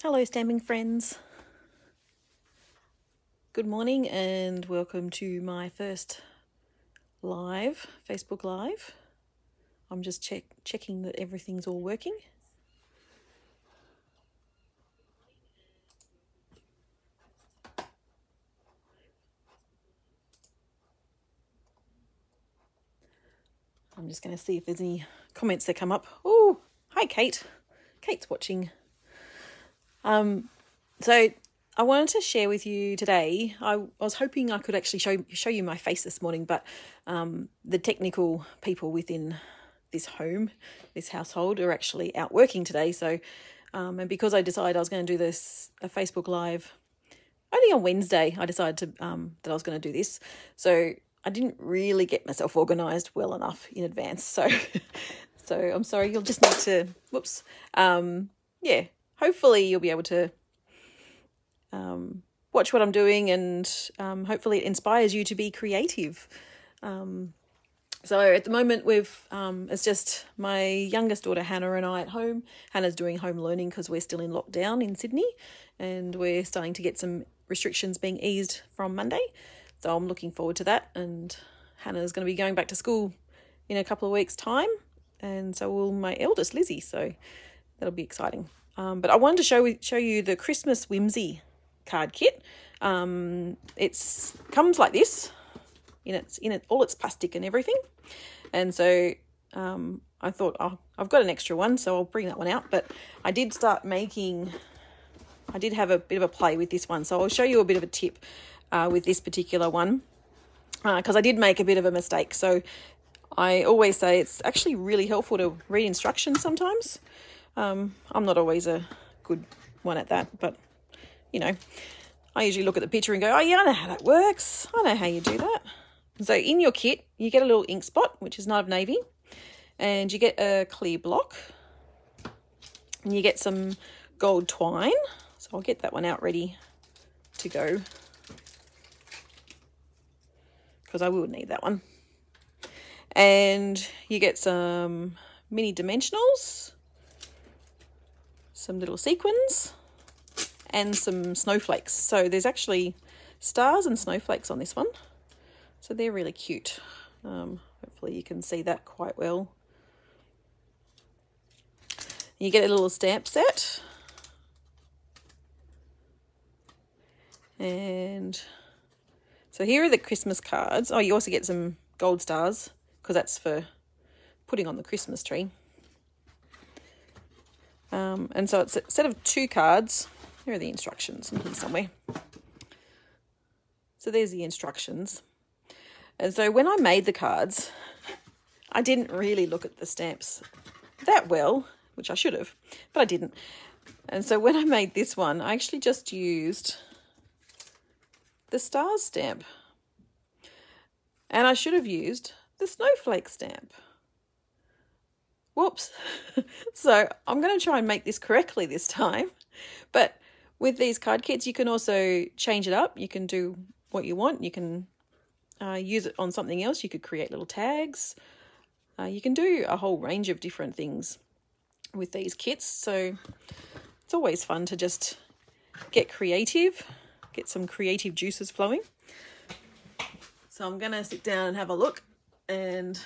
Hello stamping friends. Good morning and welcome to my first live, Facebook Live. I'm just checking that everything's all working. I'm just going to see if there's any comments that come up. Oh, hi Kate. Kate's watching. So I wanted to share with you today. I was hoping I could actually show you my face this morning, but the technical people within this household, are actually out working today. So, and because I decided I was going to do a Facebook Live only on Wednesday, I decided that I was going to do this. So I didn't really get myself organised well enough in advance. So, so I'm sorry. You'll just need to. Whoops. Yeah. Hopefully you'll be able to watch what I'm doing, and hopefully it inspires you to be creative. So at the moment it's just my youngest daughter Hannah and I at home. Hannah's doing home learning because we're still in lockdown in Sydney, and we're starting to get some restrictions being eased from Monday. So I'm looking forward to that, and Hannah's going to be going back to school in a couple of weeks' time, and so will my eldest Lizzie. So that'll be exciting. But I wanted to show you the ChristmasWhimsy card kit. It comes like this, in all its plastic and everything. And so I thought, oh, I've got an extra one, so I'll bring that one out. But I did have a bit of a play with this one, so I'll show you a bit of a tip with this particular one, because I did make a bit of a mistake. So I always say it's actually really helpful to read instructions sometimes. I'm not always a good one at that, but, I usually look at the picture and go, oh, yeah, I know how that works. I know how you do that. So in your kit, you get a little ink spot, which is Night of Navy, and you get a clear block, and you get some gold twine. So I'll get that one out ready to go, because I will need that one. And you get some mini dimensionals, some little sequins, and some snowflakes. So there's actually stars and snowflakes on this one. So they're really cute. Hopefully you can see that quite well. You get a little stamp set. And so here are the Christmas cards. Oh, you also get some gold stars, because that's for putting on the Christmas tree. And so it's a set of 2 cards. Here are the instructions in here somewhere. So there's the instructions. And so when I made the cards, I didn't really look at the stamps that well, which I should have, but I didn't. And so when I made this one, I actually just used the stars stamp. And I should have used the snowflake stamp. Whoops. So I'm going to try and make this correctly this time. But with these card kits, you can also change it up. You can do what you want. You can use it on something else. You could create little tags. You can do a whole range of different things with these kits. So it's always fun to just get creative, get some creative juices flowing. So I'm going to sit down and have a look and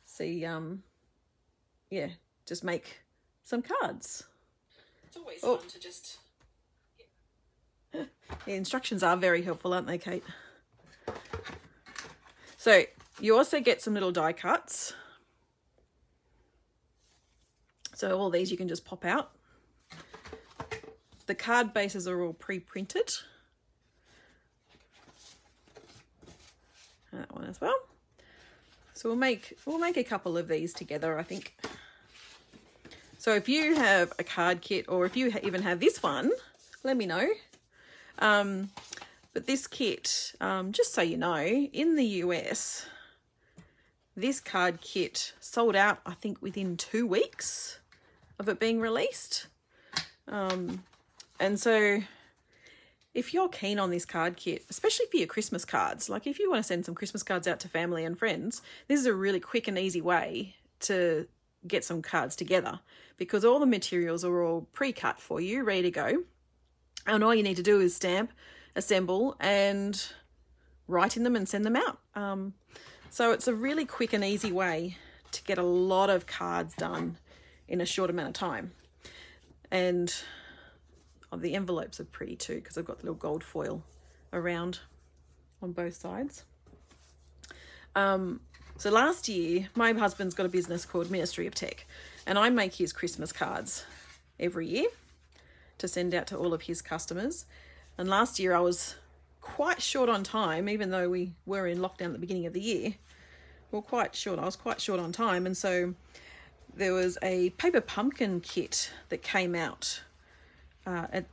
see, yeah, just make some cards. It's always fun to just... The instructions are very helpful, aren't they, Kate? So you also get some little die cuts. So all these you can just pop out. The card bases are all pre-printed. That one as well. So we'll make a couple of these together, I think. So if you have a card kit, or if you even have this one, let me know. But this kit, just so you know, in the US, this card kit sold out, I think, within 2 weeks of it being released. And so if you're keen on this card kit, especially for your Christmas cards, like if you want to send some Christmas cards out to family and friends, this is a really quick and easy way to get some cards together, because all the materials are all pre-cut for you, ready to go. And all you need to do is stamp, assemble, and write in them and send them out. So it's a really quick and easy way to get a lot of cards done in a short amount of time. And the envelopes are pretty too, because I've got the little gold foil around on both sides. So last year, my husband's got a business called Ministry of Tech, and I make his Christmas cards every year to send out to all of his customers. And last year I was quite short on time, even though we were in lockdown at the beginning of the year. I was quite short on time, and so there was a paper pumpkin kit that came out at,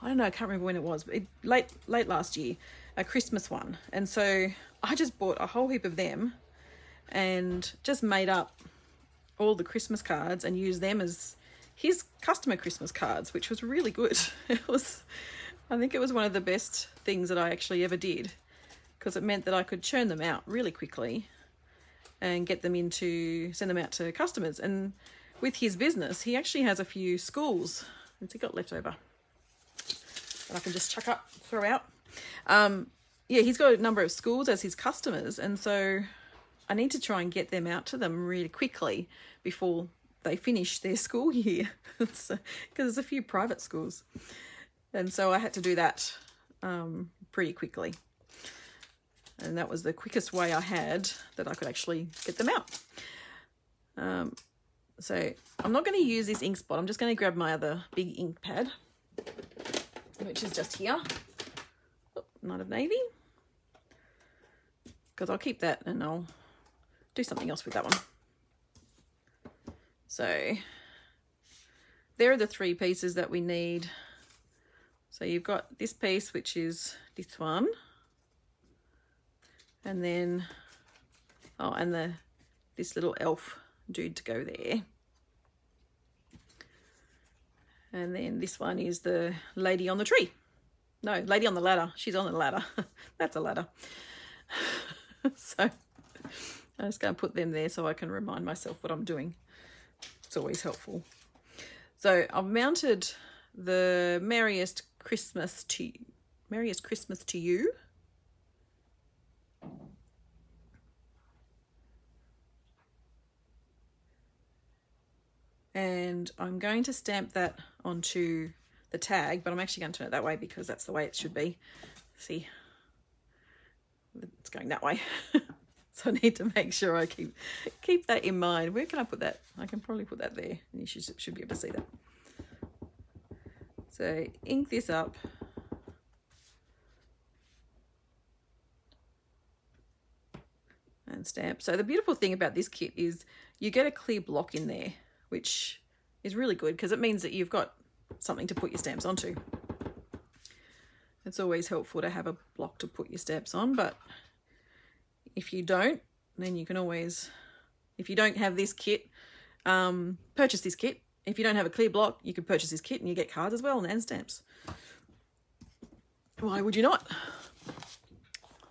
I don't know, I can't remember when it was, but late last year, a Christmas one. And so I just bought a whole heap of them and just made up all the Christmas cards and used them as his customer Christmas cards, which was really good. I think it was one of the best things that I actually ever did, because it meant that I could churn them out really quickly and get them send them out to customers. And with his business, he actually has a few schools. What's he got left over that I can just throw out? Yeah, he's got a number of schools as his customers, and so I need to try and get them out to them really quickly before they finish their school year, because there's a few private schools. And so I had to do that pretty quickly. And that was the quickest way I had that I could actually get them out. So I'm not going to use this ink spot. I'm just going to grab my other big ink pad, which is just here. Oh, Night of Navy. Because I'll keep that and I'll do something else with that one. So there are the three pieces that we need. So you've got this piece, which is this one. And then, this little elf dude to go there. And then this one is the lady on the tree. No, lady on the ladder. She's on the ladder. That's a ladder. So I'm just going to put them there so I can remind myself what I'm doing. It's always helpful. So I've mounted the Merriest Christmas to You. And I'm going to stamp that onto the tag, but I'm actually going to turn it that way because that's the way it should be. See, it's going that way. So I need to make sure I keep that in mind. Where can I put that? I can probably put that there, and you should be able to see that. So ink this up. And stamp. So the beautiful thing about this kit is you get a clear block in there, which is really good because it means that you've got something to put your stamps onto. It's always helpful to have a block to put your stamps on, but if you don't, then you can always, if you don't have this kit, purchase this kit. If you don't have a clear block, you could purchase this kit and you get cards as well and stamps. Why would you not?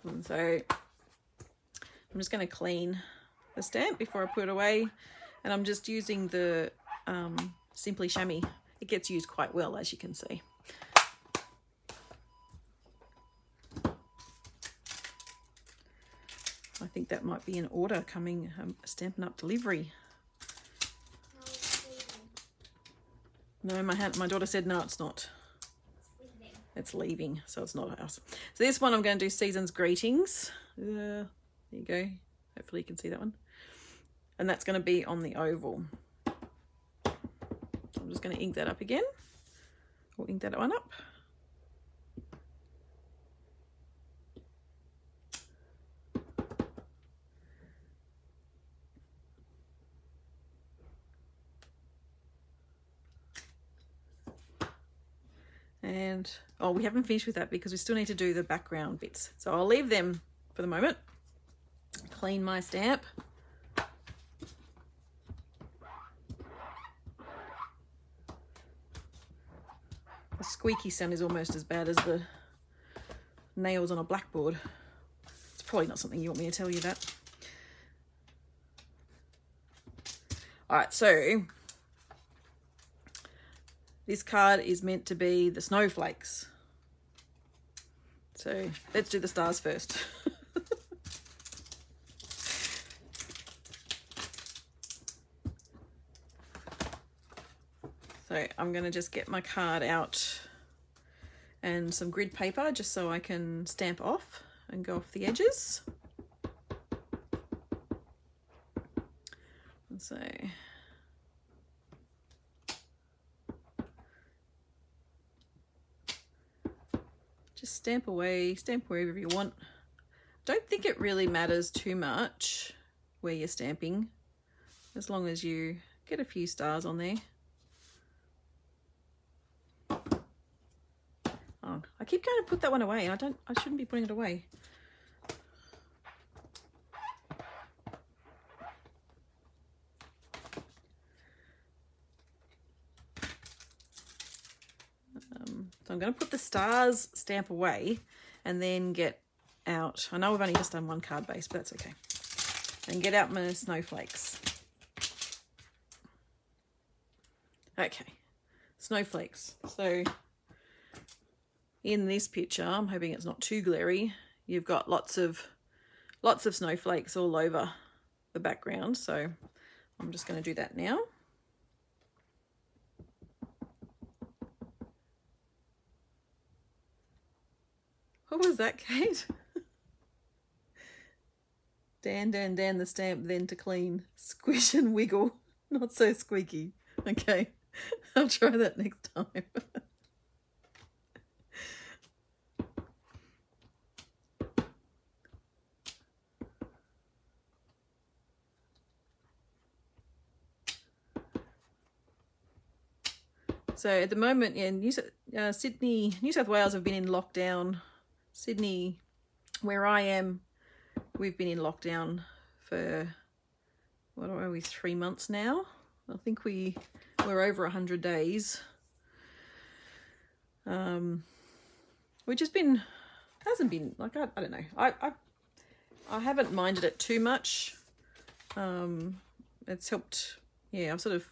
And so I'm just going to clean the stamp before I put it away. And I'm just using the Simply Chamois. It gets used quite well, as you can see. I think that might be an order coming, Stampin' Up delivery. No, my daughter said no, it's not. It's leaving, so it's not ours. So this one I'm going to do Season's Greetings. There you go. Hopefully you can see that one. And that's going to be on the oval. I'm just going to ink that up again. Or ink that one up. And, oh, we haven't finished with that because we still need to do the background bits. So I'll leave them for the moment. Clean my stamp. The squeaky sound is almost as bad as the nails on a blackboard. It's probably not something you want me to tell you that. All right, so this card is meant to be the snowflakes. So let's do the stars first. So I'm going to just get my card out and some grid paper just so I can stamp off and go off the edges. And so just stamp away, stamp wherever you want. Don't think it really matters too much where you're stamping, as long as you get a few stars on there. Oh, I keep going to put that one away. I shouldn't be putting it away. So I'm going to put the stars stamp away and then get out. I know we've only just done one card base, but that's okay. And get out my snowflakes. Okay, snowflakes. So in this picture, I'm hoping it's not too glary. You've got lots of snowflakes all over the background. So I'm just going to do that now. What was that, Kate? Dan, the stamp, then to clean. Squish and wiggle. Not so squeaky. Okay, I'll try that next time. So at the moment, yeah, New South Wales have been in lockdown. Sydney, where I am, we've been in lockdown for, what are we, 3 months now? I think we're over 100 days. Which has been, hasn't been, like, I don't know. I haven't minded it too much. It's helped, yeah, I've sort of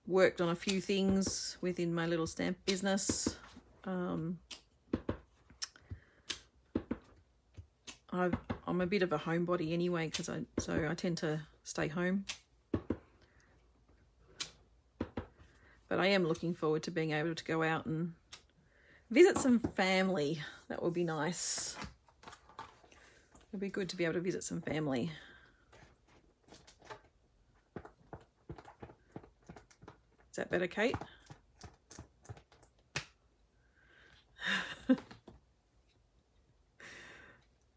worked on a few things within my little stamp business. I'm a bit of a homebody anyway, so I tend to stay home. But I am looking forward to being able to go out and visit some family. That would be nice. It'd be good to be able to visit some family. Is that better, Kate?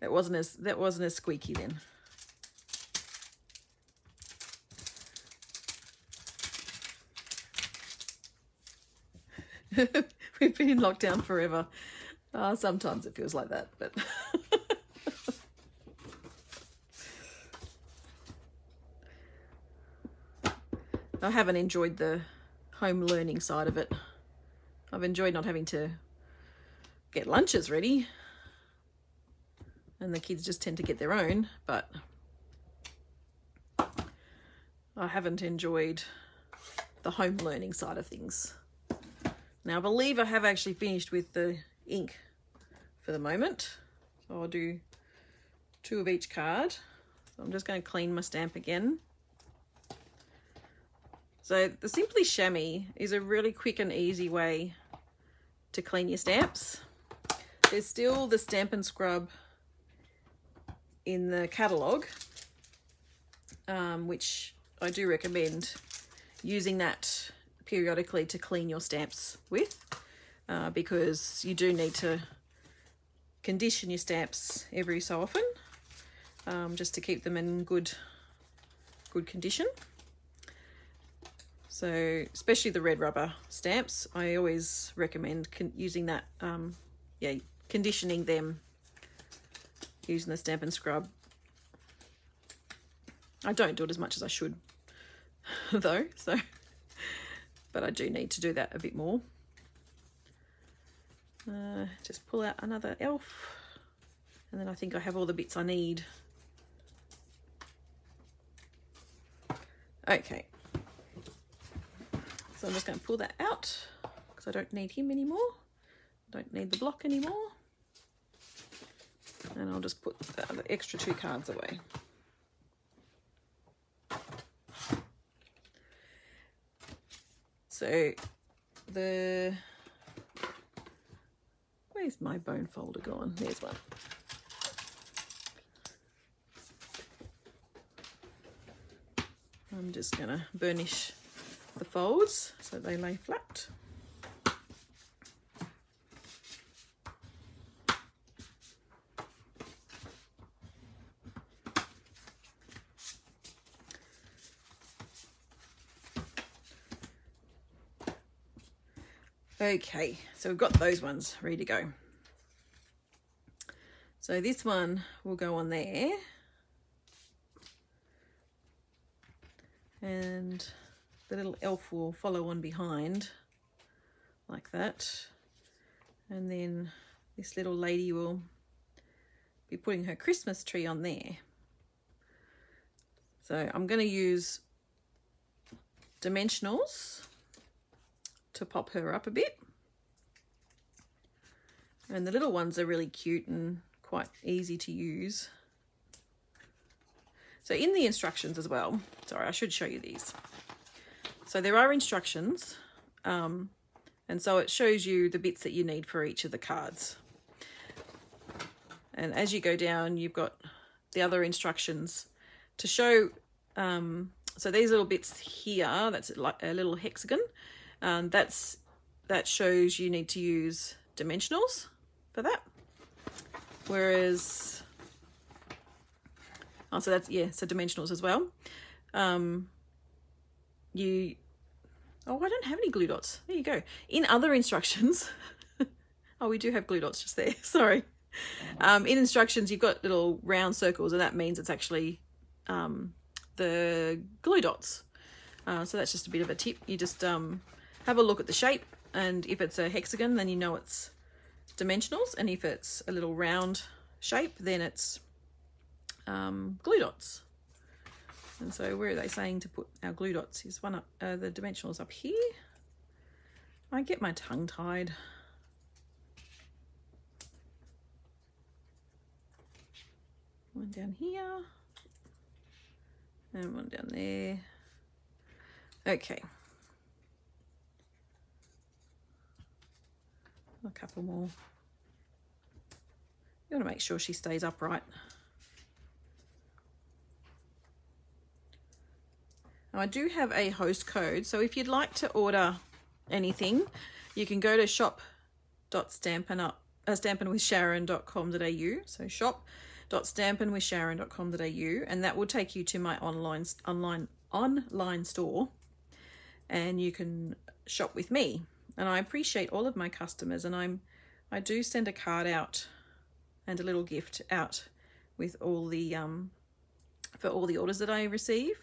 That wasn't as squeaky then. We've been in lockdown forever. Sometimes it feels like that, but I haven't enjoyed the home learning side of it. I've enjoyed not having to get lunches ready, and the kids just tend to get their own, but I haven't enjoyed the home learning side of things. Now I believe I have actually finished with the ink for the moment. So I'll do 2 of each card. So I'm just going to clean my stamp again. So the Simply Chamois is a really quick and easy way to clean your stamps. There's still the Stampin' Scrub in the catalogue, which I do recommend using that periodically to clean your stamps with, because you do need to condition your stamps every so often, just to keep them in good condition. So especially the red rubber stamps, I always recommend using that, conditioning them using the Stampin' Scrub. I don't do it as much as I should though, so but I do need to do that a bit more. Just pull out another elf, and then I think I have all the bits I need. Okay, so I'm just going to pull that out because I don't need him anymore. Don't need the block anymore. And I'll just put the extra 2 cards away. So where's my bone folder gone? There's one. I'm just going to burnish the folds so they lay flat. Okay, so we've got those ones ready to go. So this one will go on there. And the little elf will follow on behind like that. And then this little lady will be putting her Christmas tree on there. So I'm going to use dimensionals to pop her up a bit. And the little ones are really cute and quite easy to use. So in the instructions as well, sorry, I should show you these. So there are instructions, and so it shows you the bits that you need for each of the cards. And as you go down, you've got the other instructions to show, so these little bits here, that's like a little hexagon, that shows you need to use dimensionals for that. Whereas, oh, so that's, yeah, so dimensionals as well. Oh, I don't have any glue dots. There you go. In other instructions, oh, we do have glue dots just there, sorry. In instructions, you've got little round circles, and that means it's actually the glue dots. So that's just a bit of a tip. You just have a look at the shape, and if it's a hexagon, then you know it's dimensionals, and if it's a little round shape, then it's glue dots. And so where are they saying to put our glue dots? Is one up, the dimensionals up here. I get my tongue tied. One down here and one down there. Okay, a couple more. You want to make sure she stays upright. Now, I do have a host code, so if you'd like to order anything, you can go to shop.stampinwithsharon.com.au. So shop.stampinwithsharon.com.au, and that will take you to my online store, and you can shop with me. And I appreciate all of my customers, and I do send a card out and a little gift out with all the for all the orders that I receive.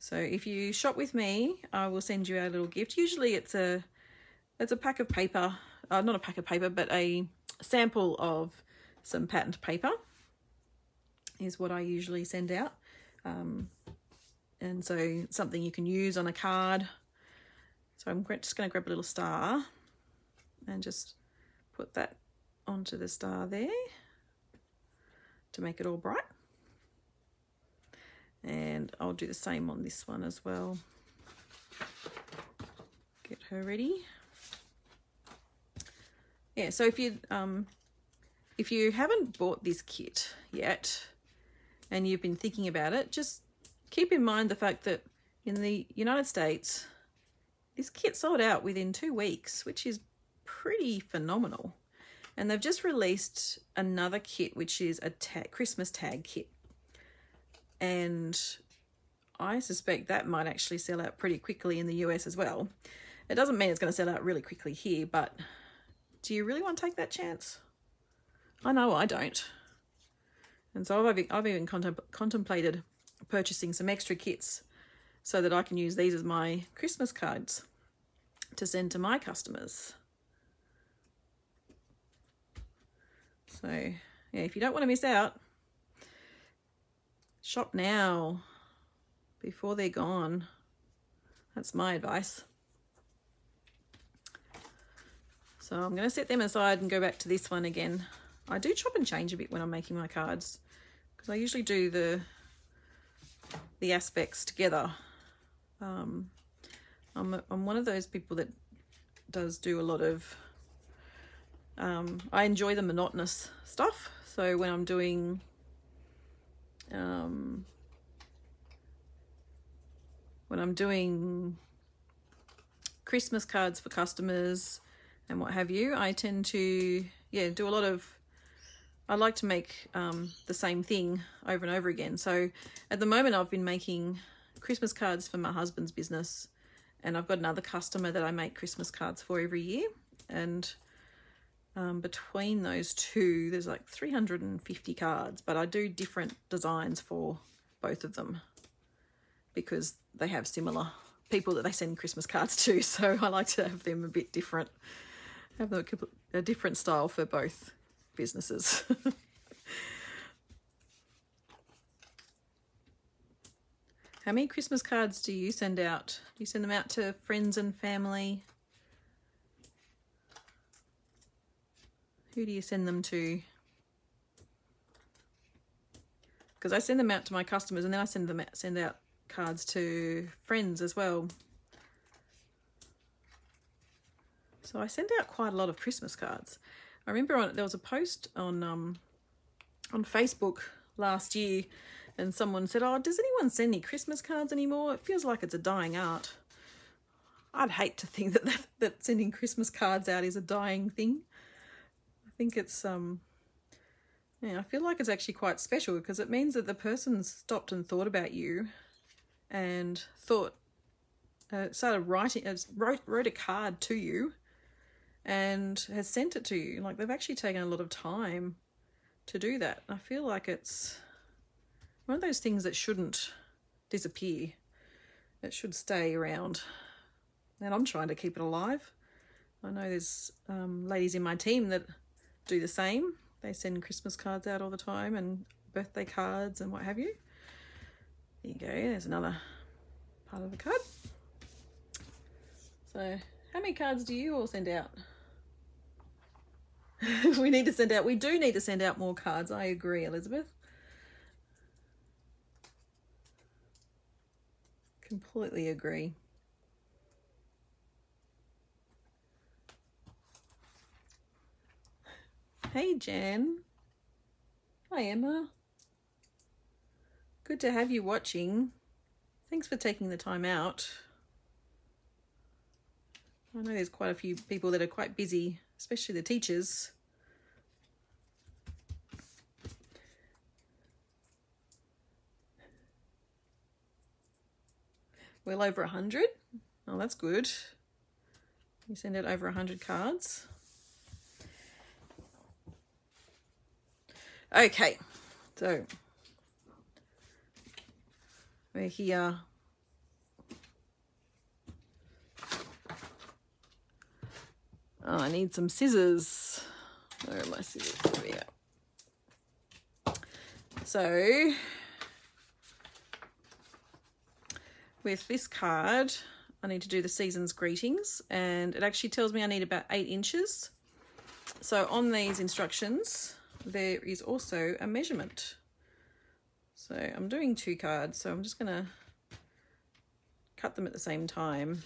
So if you shop with me, I will send you a little gift. Usually it's a pack of paper, not a pack of paper, but a sample of some patterned paper is what I usually send out. And so something you can use on a card. So I'm just going to grab a little star and just put that onto the star there to make it all bright. And I'll do the same on this one as well. Get her ready. Yeah, so if you haven't bought this kit yet and you've been thinking about it, just keep in mind the fact that in the United States, this kit sold out within 2 weeks, which is pretty phenomenal. And they've just released another kit, which is a Christmas tag kit. And I suspect that might actually sell out pretty quickly in the US as well. It doesn't mean it's going to sell out really quickly here, but do you really want to take that chance? I know I don't. And so I've even contemplated purchasing some extra kits so that I can use these as my Christmas cards to send to my customers. So yeah, if you don't want to miss out, Shop now before they're gone. That's my advice. So I'm going to set them aside and go back to this one again. I do chop and change a bit when I'm making my cards, because I usually do the aspects together. I'm one of those people that does do a lot of, I enjoy the monotonous stuff. So when I'm doing Christmas cards for customers and what have you, I tend to, yeah, do a lot of, I like to make the same thing over and over again. So at the moment I've been making Christmas cards for my husband's business, and I've got another customer that I make Christmas cards for every year. And between those two, there's like 350 cards, but I do different designs for both of them because they have similar people that they send Christmas cards to. So I like to have them a bit different, have a different style for both businesses. How many Christmas cards do you send out? Do you send them out to friends and family? Who do you send them to? Because I send them out to my customers, and then I send out cards to friends as well. So I send out quite a lot of Christmas cards. I remember there was a post on Facebook last year, and someone said, "Oh, does anyone send any Christmas cards anymore? It feels like it's a dying art." I'd hate to think that sending Christmas cards out is a dying thing. I think it's yeah, I feel like it's actually quite special, because it means that the person stopped and thought about you and started writing, wrote a card to you and has sent it to you. Like, they've actually taken a lot of time to do that. I feel like it's one of those things that shouldn't disappear. It should stay around, and I'm trying to keep it alive. I know there's ladies in my team that do the same. They send Christmas cards out all the time, and birthday cards and what have you. There you go, there's another part of the card. So how many cards do you all send out? We do need to send out more cards. I agree, Elizabeth. Completely agree. Hey Jan. Hi Emma. Good to have you watching. Thanks for taking the time out. I know there's quite a few people that are quite busy, especially the teachers. Well over 100. Oh, that's good. You send out over 100 cards. Okay, so we're here. Oh, I need some scissors. Where are my scissors? There we go. So with this card, I need to do the season's greetings, and it actually tells me I need about 8 inches. So on these instructions, there is also a measurement. So I'm doing 2 cards, so I'm just going to cut them at the same time.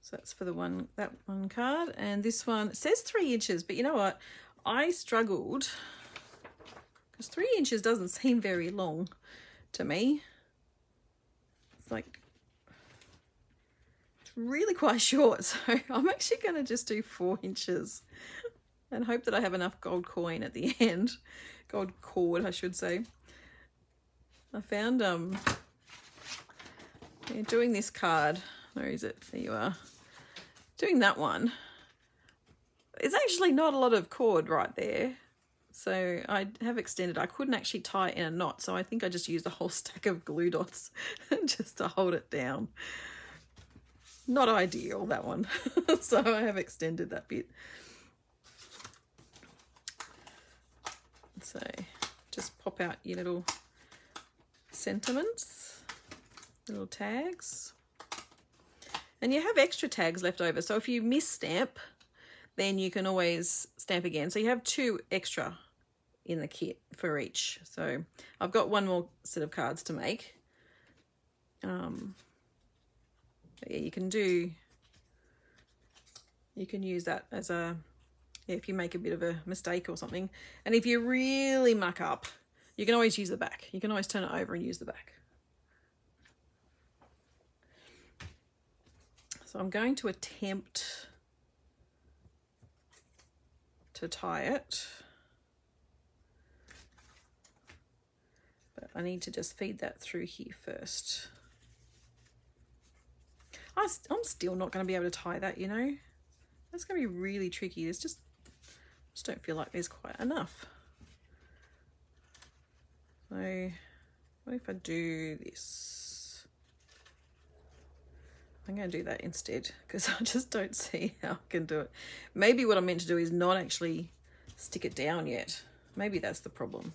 So that's for that one card, and this one, it says 3 inches, but you know what? I struggled because 3 inches doesn't seem very long to me. It's like, it's really quite short, so I'm actually going to just do 4 inches and hope that I have enough gold coin at the end. Gold cord, I should say. I found doing this card, where is it? There you are. Doing that one, it's actually not a lot of cord right there, so I have extended. I couldn't actually tie it in a knot, so I think I just used a whole stack of glue dots just to hold it down. not ideal, that one. So I have extended that bit. So just pop out your little sentiments, little tags. And you have extra tags left over. So if you miss stamp, then you can always stamp again. So you have 2 extra in the kit for each. So I've got 1 more set of cards to make. But yeah, you can use that as a, if you make a bit of a mistake or something. And if you really muck up, you can always use the back. You can always turn it over and use the back. So I'm going to attempt to tie it. But I need to just feed that through here first. I'm still not going to be able to tie that, you know. That's going to be really tricky. There's just don't feel like there's quite enough. So what if I do this? I'm going to do that instead because I just don't see how I can do it. Maybe what I'm meant to do is not actually stick it down yet. Maybe that's the problem.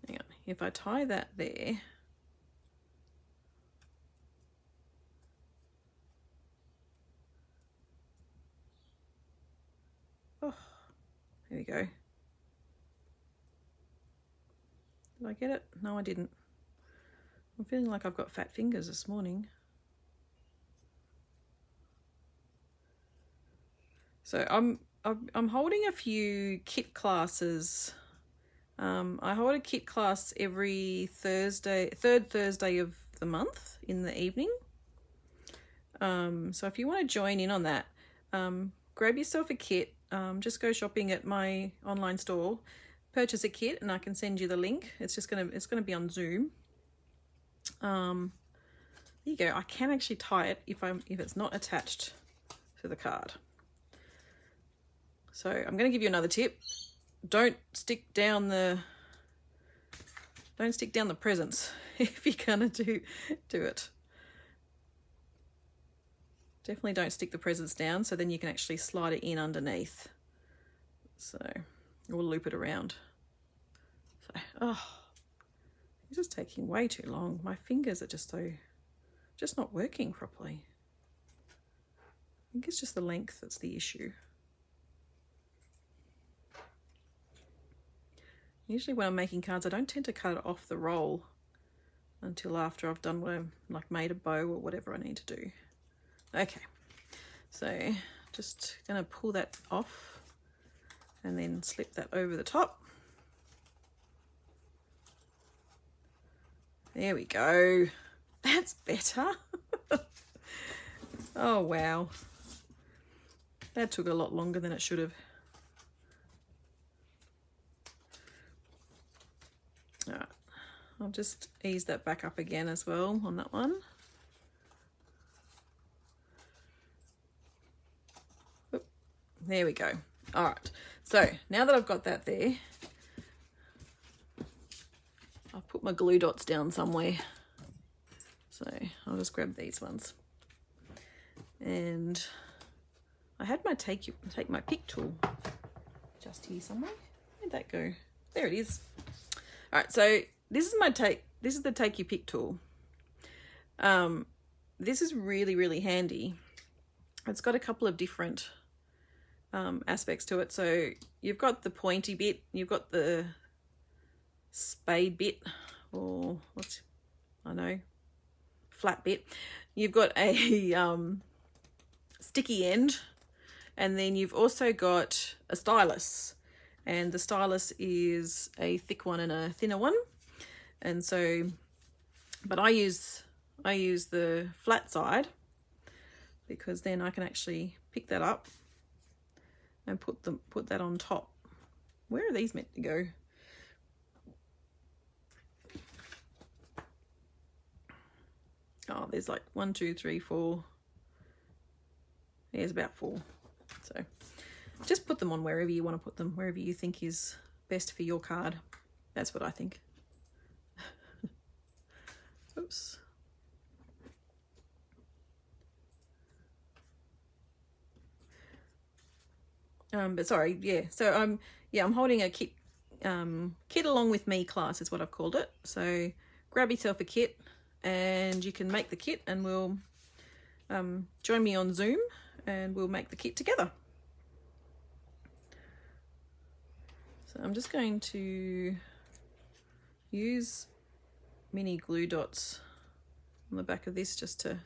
Hang on. If I tie that there, oh, there we go. Did I get it? No, I didn't. I'm feeling like I've got fat fingers this morning. So I'm holding a few kit classes. I hold a kit class every Thursday, third Thursday of the month in the evening. So if you want to join in on that, grab yourself a kit. Just go shopping at my online store, purchase a kit, and I can send you the link. It's gonna be on Zoom. There you go. I can actually tie it if it's not attached to the card. So I'm going to give you another tip. Don't stick down the presents if you're gonna do it. Definitely don't stick the presents down, so then you can actually slide it in underneath. So we'll loop it around. So it's just taking way too long. My fingers are just not working properly. I think it's just the length that's the issue. Usually when I'm making cards, I don't tend to cut it off the roll until after I've done what I'm like made a bow or whatever I need to do. Okay, so just gonna pull that off and then slip that over the top. There we go. That's better. Oh, wow. That took a lot longer than it should have. All right. I'll just ease that back up again as well on that one. Oop. There we go. All right. So now that I've got that there, I'll put my glue dots down somewhere. So I'll just grab these ones. And I had my take my pick tool just here somewhere. Where'd that go? There it is. All right, so this is the take your pick tool. This is really, really handy. It's got a couple of different aspects to it. So you've got the pointy bit, you've got the spade bit, or flat bit. You've got a sticky end, and then you've also got a stylus, and the stylus is a thick one and a thinner one. And so, but I use the flat side because then I can actually pick that up and put that on top. Where are these meant to go? Oh, there's like 1, 2, 3, 4. There's about 4. So just put them on wherever you want to put them, wherever you think is best for your card. That's what I think. Oops. But sorry, yeah. So I'm holding a kit along with me class is what I've called it. So grab yourself a kit and you can make the kit, and we'll join me on Zoom and we'll make the kit together. So I'm just going to use mini glue dots on the back of this just to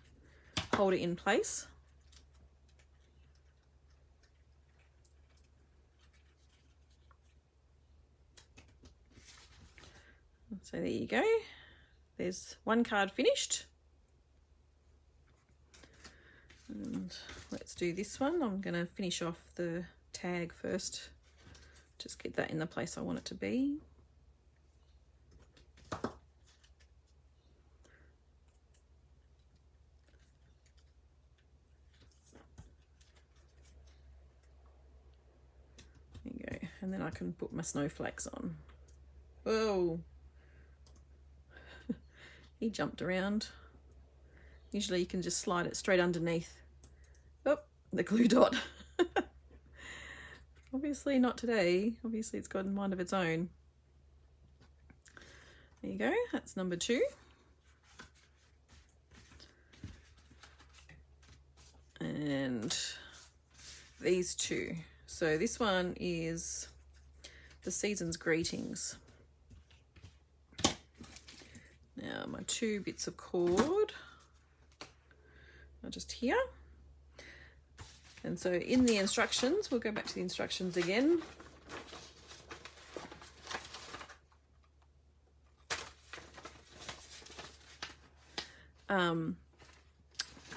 hold it in place. So there you go. There's one card finished. And let's do this one. I'm going to finish off the tag first. Just get that in the place I want it to be. There you go. And then I can put my snowflakes on. Whoa! He jumped around. Usually you can just slide it straight underneath. Oh, the glue dot. Obviously not today. Obviously it's got a mind of its own. There you go. That's number 2. And these 2. So this one is the Season's Greetings. Now my 2 bits of cord are just here. And so in the instructions, we'll go back to the instructions again.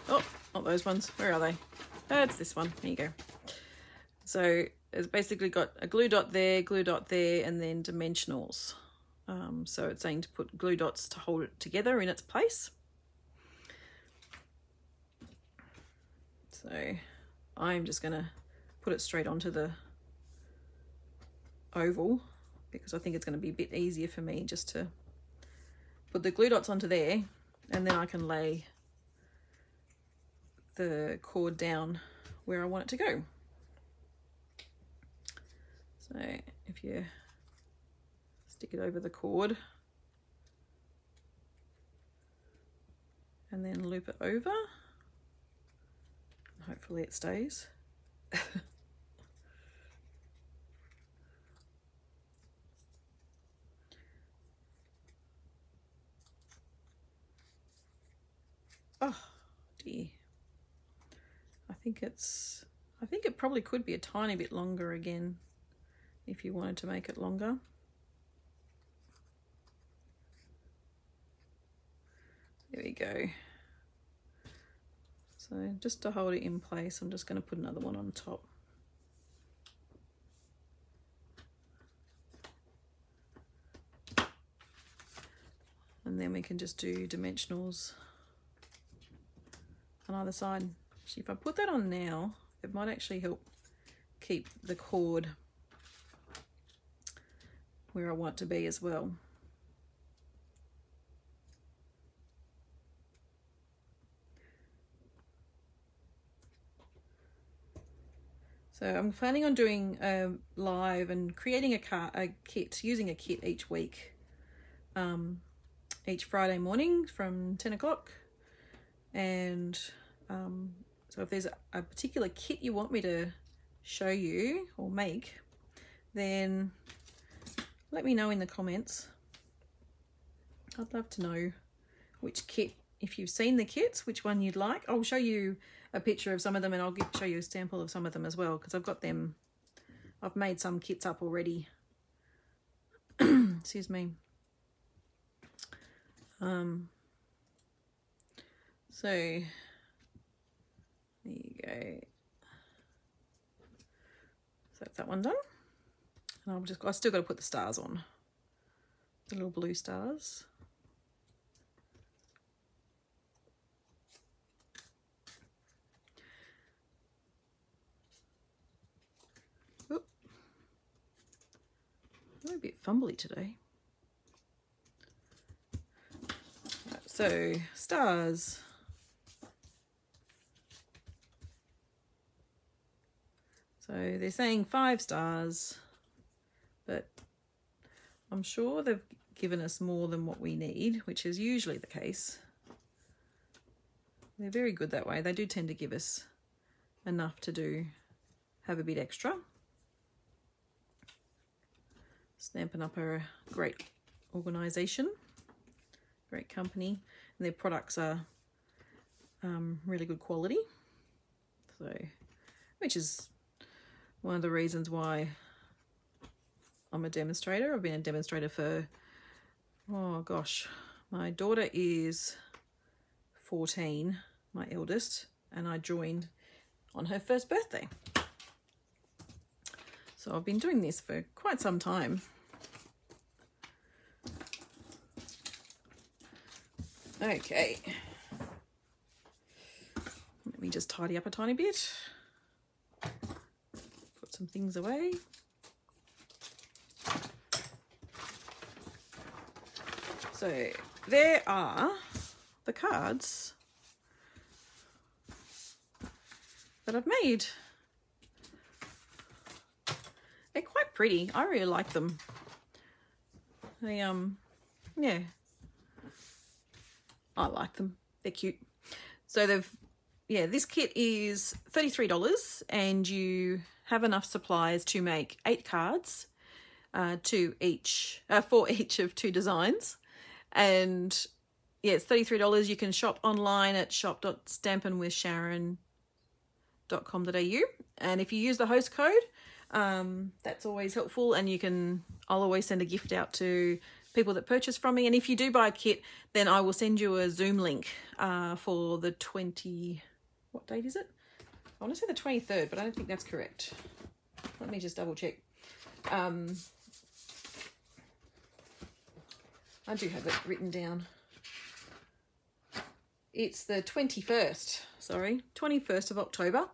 Oh, not those ones. Where are they? It's this one. There you go. So it's basically got a glue dot there, and then dimensionals. So it's saying to put glue dots to hold it together in its place. So I'm just going to put it straight onto the oval because I think it's going to be a bit easier for me just to put the glue dots onto there, and then I can lay the cord down where I want it to go. So if you stick it over the cord and then loop it over, hopefully it stays. Oh dear. I think it probably could be a tiny bit longer again if you wanted to make it longer. There we go. So just to hold it in place, I'm just going to put another one on top. And then we can just do dimensionals on either side. Actually, if I put that on now, it might actually help keep the cord where I want it to be as well. So I'm planning on doing a live and creating a kit, using a kit each week, each Friday morning from 10 o'clock. And so if there's a particular kit you want me to show you or make, then let me know in the comments. I'd love to know which kit, if you've seen the kits, which one you'd like. I'll show you a picture of some of them, and I'll show you a sample of some of them as well, because I've got them. I've made some kits up already. Excuse me. So there you go. So that's that one done. And I've still got to put the stars on, the little blue stars. Oop. I'm a bit fumbly today. So stars. So they're saying 5 stars, but I'm sure they've given us more than what we need, which is usually the case. They're very good that way. They do tend to give us enough to have a bit extra. Stampin' Up are a great organisation, great company, and their products are really good quality. So, which is one of the reasons why I'm a demonstrator. I've been a demonstrator for, oh gosh, my daughter is 14, my eldest, and I joined on her first birthday. So I've been doing this for quite some time. Okay. Let me just tidy up a tiny bit. Put some things away. So there are the cards that I've made. They're quite pretty. I really like them. They yeah, I like them. They're cute. So this kit is $33, and you have enough supplies to make 8 cards, for each of 2 designs. And yeah, it's $33. You can shop online at shop.stampinwithsharon.com.au, and if you use the host code, that's always helpful, and I'll always send a gift out to people that purchase from me. And if you do buy a kit, then I will send you a Zoom link for the what date is it? I want to say the 23rd, but I don't think that's correct. Let me just double check. I do have it written down. It's the 21st, sorry, 21st of October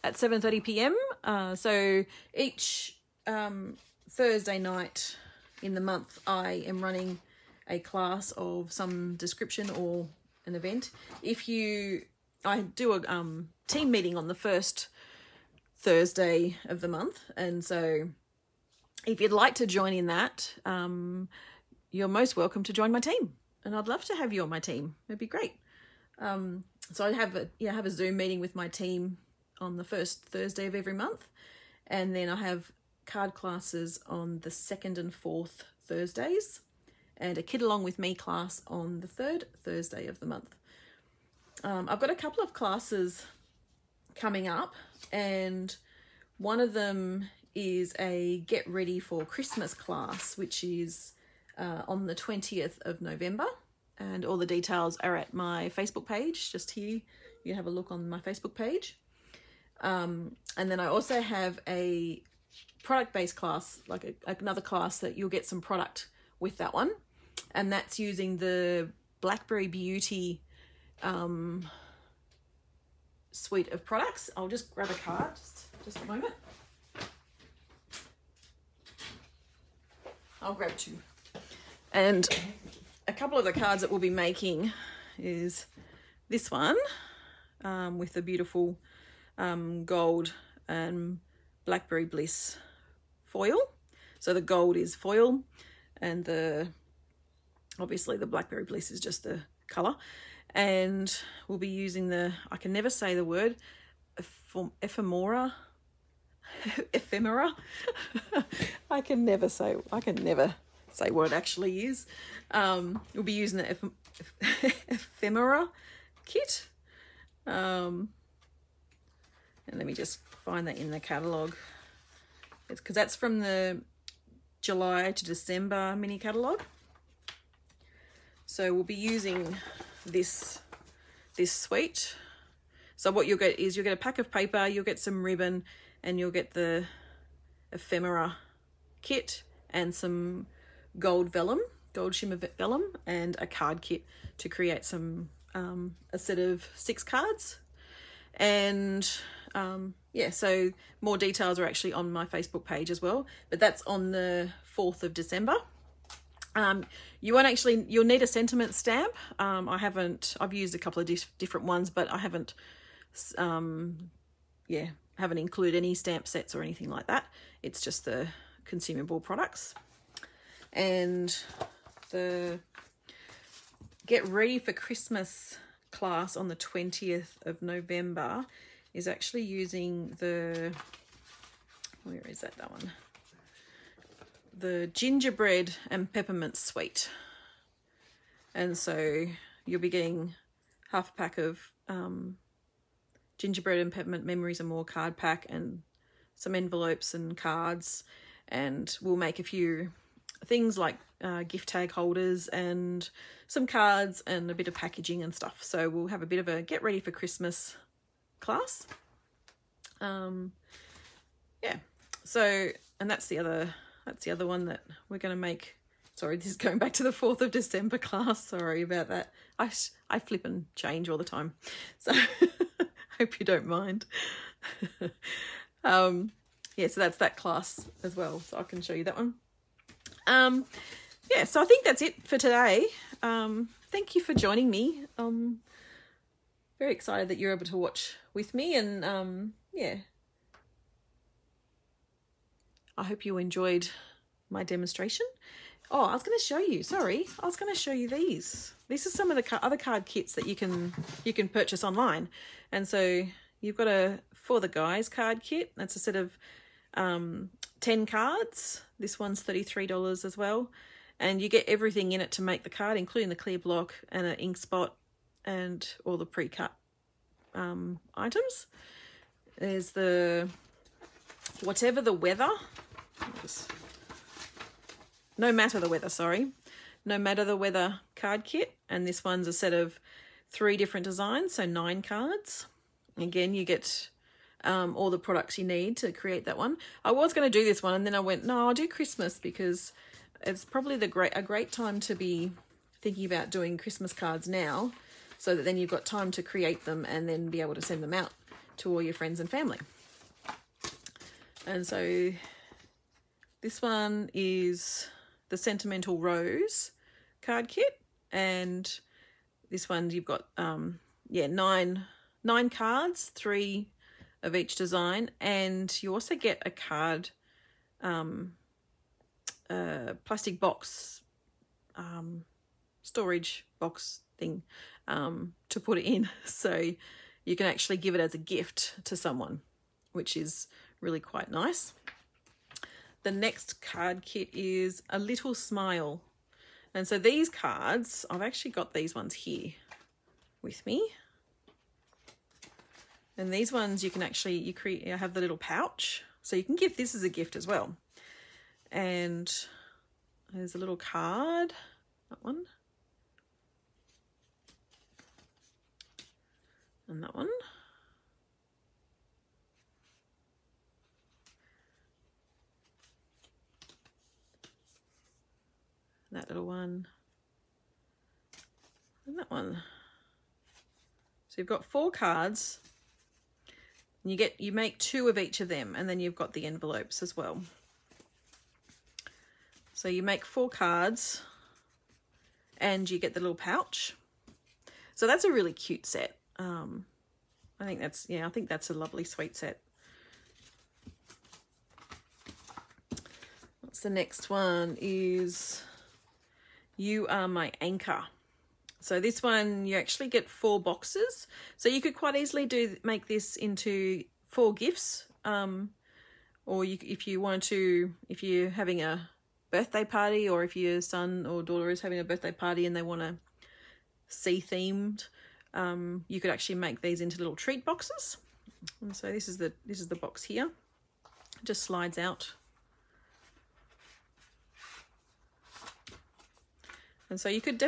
at 7:30 p.m. So each Thursday night in the month, I am running a class of some description or an event. I do a team meeting on the first Thursday of the month, and so if you'd like to join in that, you're most welcome to join my team, and I'd love to have you on my team. It'd be great. So I have a Zoom meeting with my team on the first Thursday of every month, and then I have card classes on the 2nd and 4th Thursdays, and a Kid Along With Me class on the 3rd Thursday of the month. I've got a couple of classes coming up, and one of them is a Get Ready for Christmas class, which is on the 20th of November, and all the details are at my Facebook page. Just here, you have a look on my Facebook page. And then I also have a product-based class, like another class that you'll get some product with that one, and that's using the Blackberry Beauty suite of products. I'll just grab a card, just a moment. I'll grab 2. And a couple of the cards that we'll be making is this one with the beautiful gold and Blackberry Bliss foil. So the gold is foil, and obviously the Blackberry Bliss is just the colour. And we'll be using I can never say the word, ephemera. I can never say what it actually is. We'll be using the ephemera kit. And let me just find that in the catalogue. It's because that's from the July to December mini catalogue. So we'll be using this suite. So what you'll get is you'll get a pack of paper, you'll get some ribbon, and you'll get the ephemera kit and some gold shimmer vellum, and a card kit to create some a set of 6 cards. And yeah, so more details are actually on my Facebook page as well, but that's on the 4th of December. You won't actually, you'll need a sentiment stamp. I've used a couple of different ones, but I haven't, haven't included any stamp sets or anything like that. It's just the consumable products. And the Get Ready for Christmas class on the 20th of November is actually using the, where is that one? The gingerbread and peppermint sweet. And so you'll be getting half a pack of gingerbread and peppermint memories and more card pack, and some envelopes and cards, and we'll make a few things like gift tag holders and some cards and a bit of packaging and stuff. So we'll have a bit of a Get Ready for Christmas class. Yeah, so, and that's the other one that we're going to make. Sorry, this is going back to the 4th of December class. Sorry about that. I flip and change all the time. So hope you don't mind. Yeah, so that's that class as well. So I can show you that one. Yeah, so I think that's it for today. Thank you for joining me. Very excited that you're able to watch with me, and yeah. I hope you enjoyed my demonstration. Oh, I was going to show you. Sorry, I was going to show you these. These are some of the other card kits that you can purchase online. And so you've got a For the Guys card kit. That's a set of 10 cards. This one's $33 as well. And you get everything in it to make the card, including the clear block and an ink spot and all the pre-cut items. There's the Whatever the Weather. No Matter the Weather, sorry. No Matter the Weather card kit. And this one's a set of 3 different designs, so 9 cards. Again, you get all the products you need to create that one. I was going to do this one, and then I went, no, I'll do Christmas, because it's probably a great time to be thinking about doing Christmas cards now, so that then you've got time to create them and then be able to send them out to all your friends and family. And so this one is the Sentimental Rose card kit, and this one you've got 9 cards, 3 of each design, and you also get a card plastic box storage box thing to put it in, so you can actually give it as a gift to someone, which is really quite nice. The next card kit is A Little Smile. And so these cards, I've actually got these ones here with me. And these ones you can actually, you have the little pouch. So you can give this as a gift as well. And there's a little card, that one. And that one. That little one, and that one. So you've got 4 cards, and you make 2 of each of them, and then you've got the envelopes as well. So you make 4 cards, and you get the little pouch. So that's a really cute set. I think that's a lovely sweet set. What's the next one is You Are My Anchor. So this one, you actually get 4 boxes. So you could quite easily make this into 4 gifts. Or if you're having a birthday party, or if your son or daughter is having a birthday party and they want to sea themed, you could actually make these into little treat boxes. And so this is the box here. It just slides out. And so you could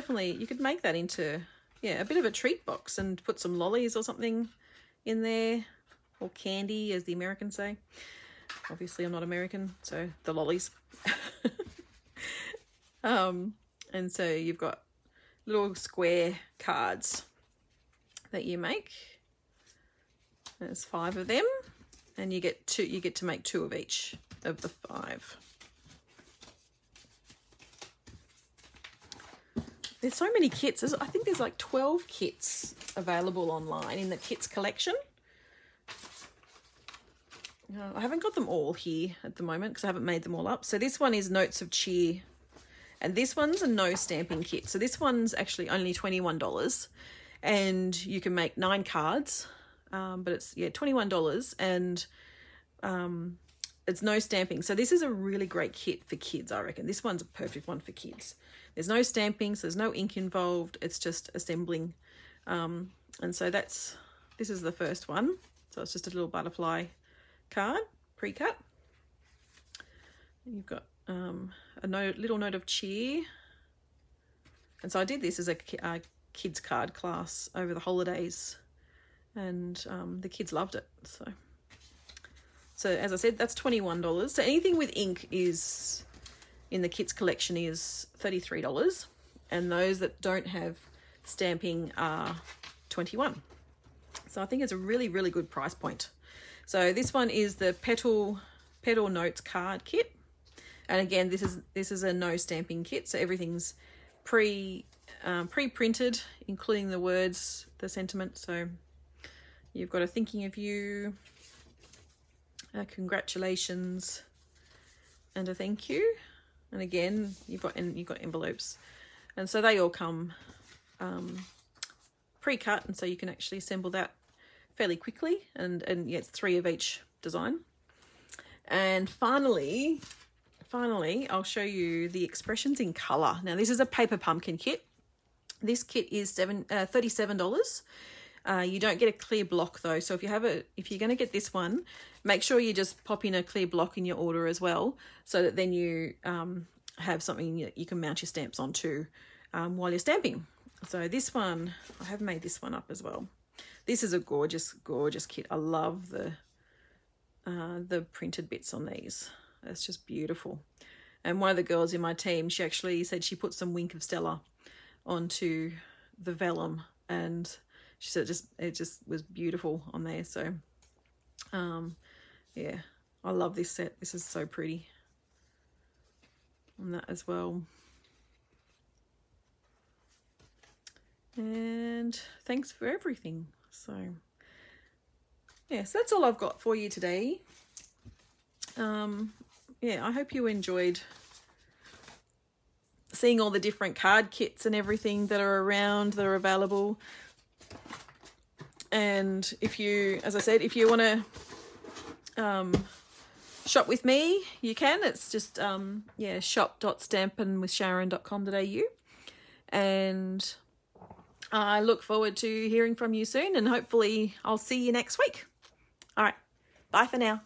make that into, a bit of a treat box and put some lollies or something in there, or candy, as the Americans say. Obviously, I'm not American, so the lollies. And so you've got little square cards that you make. There's 5 of them, and you get to make 2 of each of the 5. there's so many kits. I think there's like 12 kits available online in the kits collection. I haven't got them all here at the moment because I haven't made them all up. So this one is Notes of Cheer. And this one's a no stamping kit. So this one's actually only $21. And you can make 9 cards. But it's, yeah, $21. And it's no stamping. So this is a really great kit for kids, I reckon. This one's a perfect one for kids. There's no stamping, so there's no ink involved. It's just assembling. And so this is the first one. So it's just a little butterfly card, pre-cut. You've got a little note of cheer. And so I did this as a kids card class over the holidays. And the kids loved it. So as I said, that's $21. So anything with ink is in the kits collection is $33, and those that don't have stamping are $21. So I think it's a really, really good price point. So this one is the Petal Notes card kit, and again, this is a no stamping kit. So everything's pre-printed, including the words, the sentiment. So you've got a thinking of you, congratulations, and a thank you. And again, you've got envelopes, and so they all come pre-cut, and so you can actually assemble that fairly quickly. And yeah, it's 3 of each design. And finally, I'll show you the expressions in color. Now, this is a paper pumpkin kit. This kit is $37. You don't get a clear block though, so if you're going to get this one, make sure you just pop in a clear block in your order as well, so that then you have something that you can mount your stamps onto while you're stamping. So this one, I have made this one up as well. This is a gorgeous, gorgeous kit. I love the printed bits on these. It's just beautiful. And one of the girls in my team, she actually said she put some Wink of Stella onto the vellum, and she said it just was beautiful on there. So yeah, I love this set. This is so pretty on that as well. And thanks for everything. So yeah, so that's all I've got for you today. Yeah, I hope you enjoyed seeing all the different card kits and everything that are around, that are available. And if you, as I said, if you want to shop with me, you can. It's just yeah, shop.stampinwithsharon.com.au. And I look forward to hearing from you soon, and hopefully I'll see you next week. All right, bye for now.